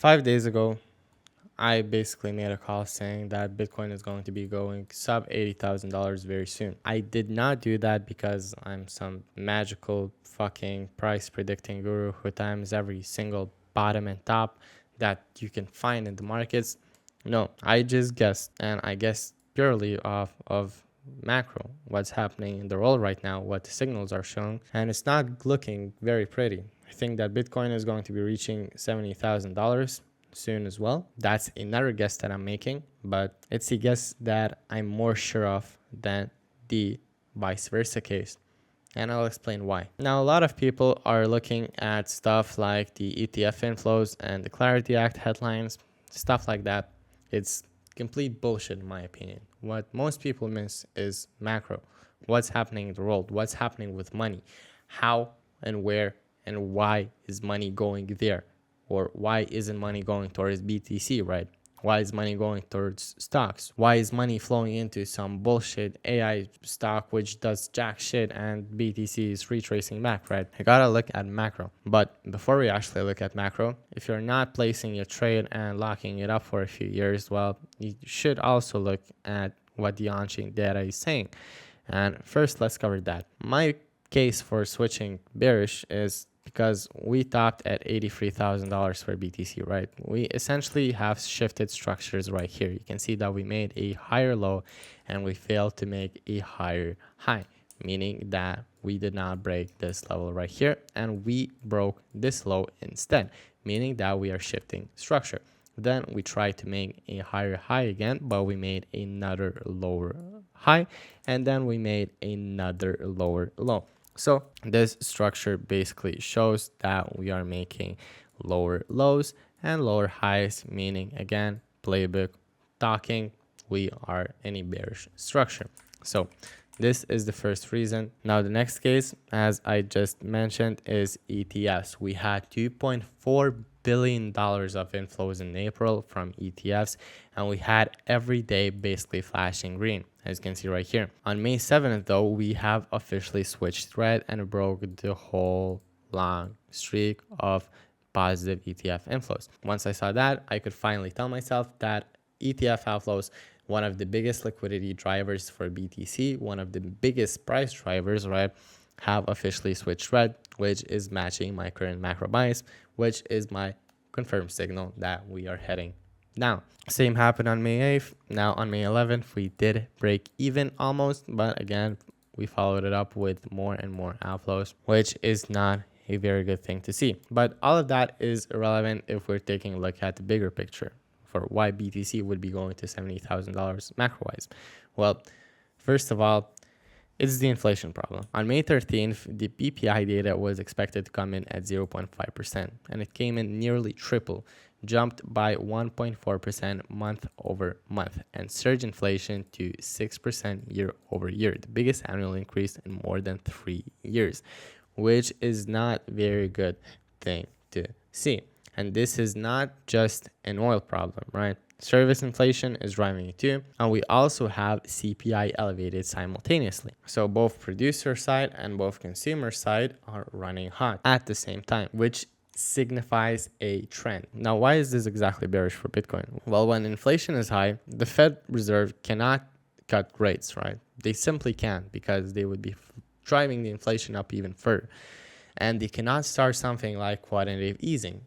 5 days ago, I basically made a call saying that Bitcoin is going to be going sub $80,000 very soon. I did not do that because I'm some magical fucking price predicting guru who times every single bottom and top that you can find in the markets. No, I just guessed, and I guessed purely off of macro, what's happening in the world right now, what the signals are showing, and it's not looking very pretty. I think that Bitcoin is going to be reaching $70,000 soon as well. That's another guess that I'm making, but it's a guess that I'm more sure of than the vice versa case. And I'll explain why. Now, a lot of people are looking at stuff like the ETF inflows and the Clarity Act headlines, stuff like that. It's complete bullshit, in my opinion. What most people miss is macro. What's happening in the world? What's happening with money? How and where and why is money going there? Or why isn't money going towards BTC, right? Why is money going towards stocks? Why is money flowing into some bullshit AI stock which does jack shit and BTC is retracing back, right? You gotta look at macro. But before we actually look at macro, if you're not placing your trade and locking it up for a few years, well, you should also look at what the on-chain data is saying. And first, let's cover that. My case for switching bearish is because we topped at $83,000 for BTC, right? We essentially have shifted structures right here. You can see that we made a higher low and we failed to make a higher high, meaning that we did not break this level right here and we broke this low instead, meaning that we are shifting structure. Then we tried to make a higher high again, but we made another lower high and then we made another lower low. So this structure basically shows that we are making lower lows and lower highs, meaning again, playbook talking, we are in a bearish structure. So this is the first reason. Now the next case, as I just mentioned, is ETFs. We had $2.4 billion of inflows in April from ETFs, and we had every day basically flashing green, as you can see right here. On May 7th, though, we have officially switched red and broke the whole long streak of positive ETF inflows. Once I saw that, I could finally tell myself that ETF outflows, one of the biggest liquidity drivers for BTC, one of the biggest price drivers, right, have officially switched red, which is matching my current macro bias, which is my confirmed signal that we are heading down. Same happened on May 8th. Now on May 11th, we did break even almost, but again, we followed it up with more and more outflows, which is not a very good thing to see. But all of that is irrelevant if we're taking a look at the bigger picture for why BTC would be going to $70,000 macro-wise. Well, first of all, it's the inflation problem. On May 13th, the PPI data was expected to come in at 0.5%, and it came in nearly triple, jumped by 1.4% month over month, and surged inflation to 6% year over year, the biggest annual increase in more than 3 years, which is not a very good thing to see. And this is not just an oil problem, right? Service inflation is driving it too. And we also have CPI elevated simultaneously. So both producer side and both consumer side are running hot at the same time, which signifies a trend. Now, why is this exactly bearish for Bitcoin? Well, when inflation is high, the Fed Reserve cannot cut rates, right? They simply can't, because they would be driving the inflation up even further. And they cannot start something like quantitative easing.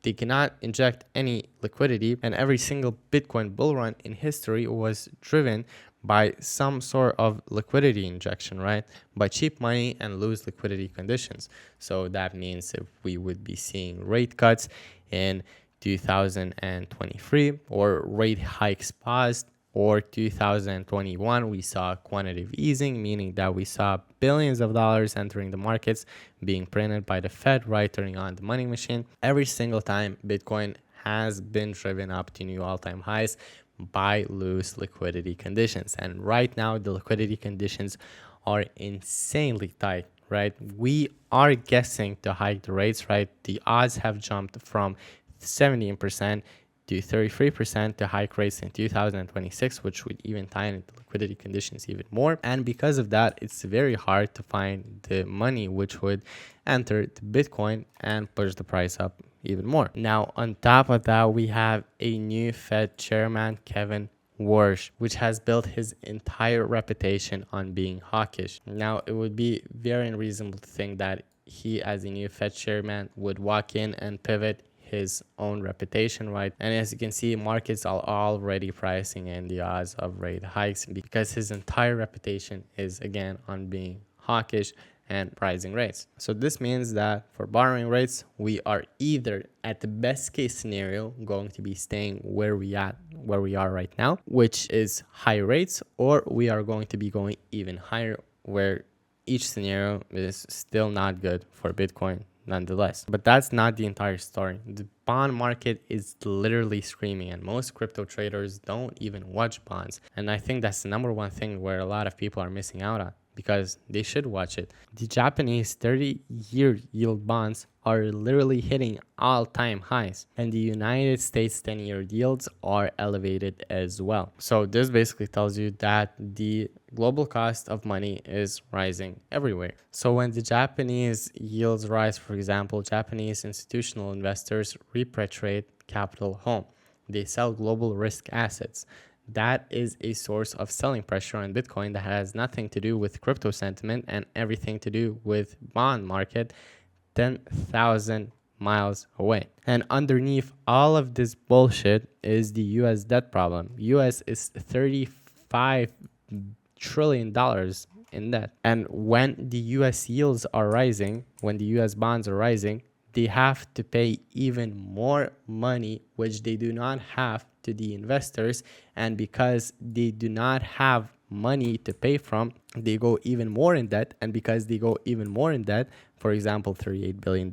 They cannot inject any liquidity, and every single Bitcoin bull run in history was driven by some sort of liquidity injection, right? By cheap money and loose liquidity conditions. So that means if we would be seeing rate cuts in 2023 or rate hikes paused, or 2021, we saw quantitative easing, meaning that we saw billions of dollars entering the markets being printed by the Fed, right, turning on the money machine. Every single time, Bitcoin has been driven up to new all-time highs by loose liquidity conditions. And right now, the liquidity conditions are insanely tight, right? We are guessing to hike the rates, right? The odds have jumped from 17% to 33% to hike rates in 2026, which would even tighten the liquidity conditions even more. And because of that, it's very hard to find the money which would enter the Bitcoin and push the price up even more. Now, on top of that, we have a new Fed chairman, Kevin Warsh, which has built his entire reputation on being hawkish. Now, it would be very unreasonable to think that he, as a new Fed chairman, would walk in and pivot his own reputation, right? And as you can see, markets are already pricing in the odds of rate hikes because his entire reputation is, again, on being hawkish and rising rates. So this means that for borrowing rates, we are either at the best case scenario going to be staying where we are right now, which is high rates, or we are going to be going even higher, where each scenario is still not good for Bitcoin nonetheless. But that's not the entire story. The bond market is literally screaming, and most crypto traders don't even watch bonds. And I think that's the number one thing where a lot of people are missing out on, because they should watch it. The Japanese 30-year yield bonds are literally hitting all-time highs, and the United States 10-year yields are elevated as well. So this basically tells you that the global cost of money is rising everywhere. So when the Japanese yields rise, for example, Japanese institutional investors repatriate capital home. They sell global risk assets. That is a source of selling pressure on Bitcoin that has nothing to do with crypto sentiment and everything to do with bond market 10,000 miles away. And underneath all of this bullshit is the US debt problem. US is $35 trillion in debt. And when the US yields are rising, when the US bonds are rising, they have to pay even more money, which they do not have, to the investors. And because they do not have money to pay from, they go even more in debt. And because they go even more in debt, for example, $38 billion,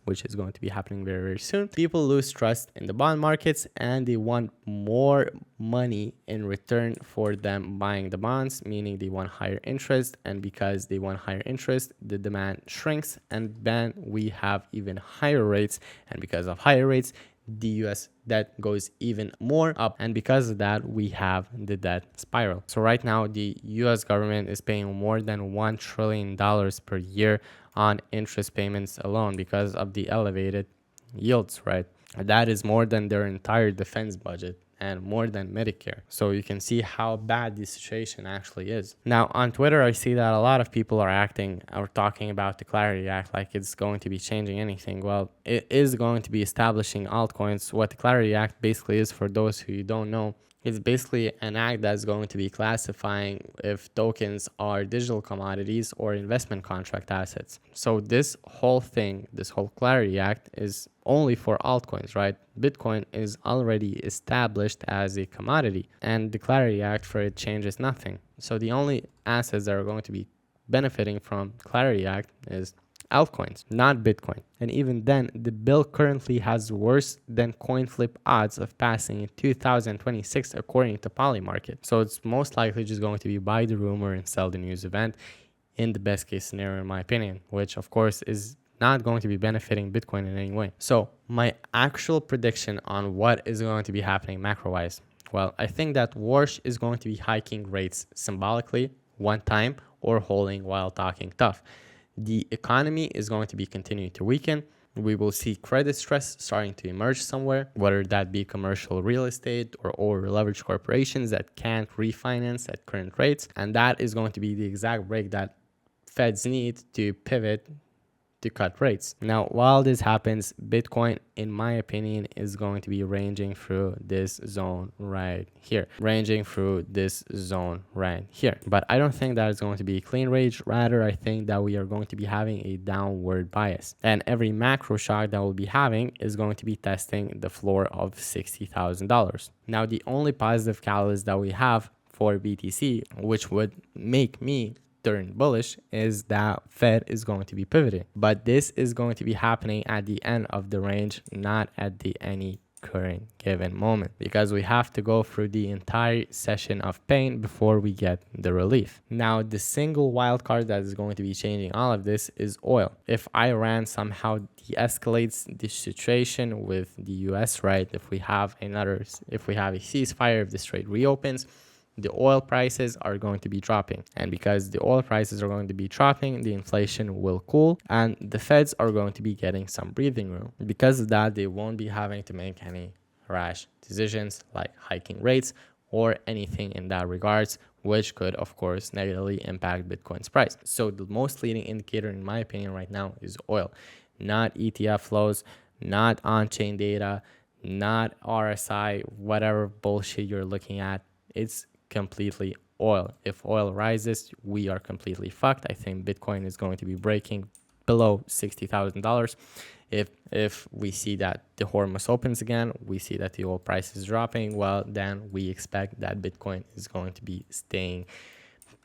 which is going to be happening very, very soon, people lose trust in the bond markets and they want more money in return for them buying the bonds, meaning they want higher interest. And because they want higher interest, the demand shrinks, and then we have even higher rates. And because of higher rates, the US debt goes even more up, and because of that, we have the debt spiral. So right now, the US government is paying more than $1 trillion per year on interest payments alone because of the elevated yields, right? That is more than their entire defense budget and more than Medicare. So you can see how bad the situation actually is. Now, on Twitter, I see that a lot of people are acting or talking about the Clarity Act like it's going to be changing anything. Well, it is going to be establishing altcoins. What the Clarity Act basically is, for those who don't know, it's basically an act that's going to be classifying if tokens are digital commodities or investment contract assets. So this whole thing, this whole Clarity Act, is only for altcoins, right? Bitcoin is already established as a commodity, and the Clarity Act for it changes nothing. So the only assets that are going to be benefiting from Clarity Act is altcoins, not Bitcoin. And even then, the bill currently has worse than coin flip odds of passing in 2026, according to Polymarket. So it's most likely just going to be buy the rumor and sell the news event in the best case scenario, in my opinion, which of course is not going to be benefiting Bitcoin in any way. So my actual prediction on what is going to be happening macro-wise, well, I think that Warsh is going to be hiking rates symbolically one time or holding while talking tough. The economy is going to be continuing to weaken. We will see credit stress starting to emerge somewhere, whether that be commercial real estate or over-leveraged corporations that can't refinance at current rates. And that is going to be the exact break that Feds need to pivot to cut rates. Now, while this happens, Bitcoin, in my opinion, is going to be ranging through this zone right here. But I don't think that is going to be a clean range. Rather, I think that we are going to be having a downward bias. And every macro shock that we'll be having is going to be testing the floor of $60,000. Now, the only positive catalyst that we have for BTC, which would make me turn bullish, is that Fed is going to be pivoting. But this is going to be happening at the end of the range, not at the any current given moment, because we have to go through the entire session of pain before we get the relief. Now, the single wild card that is going to be changing all of this is oil. If Iran somehow de-escalates the situation with the US, right? If we have a ceasefire, if the strait reopens, the oil prices are going to be dropping. And because the oil prices are going to be dropping, the inflation will cool and the feds are going to be getting some breathing room. Because of that, they won't be having to make any rash decisions like hiking rates or anything in that regards, which could, of course, negatively impact Bitcoin's price. So the most leading indicator, in my opinion, right now is oil, not ETF flows, not on-chain data, not RSI, whatever bullshit you're looking at. It's completely oil. If oil rises, we are completely fucked. I think Bitcoin is going to be breaking below $60,000. If we see that the Hormuz opens again, we see that the oil price is dropping, well, then we expect that Bitcoin is going to be staying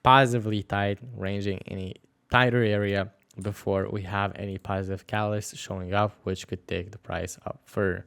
positively tight, ranging in a tighter area before we have any positive catalyst showing up, which could take the price up further.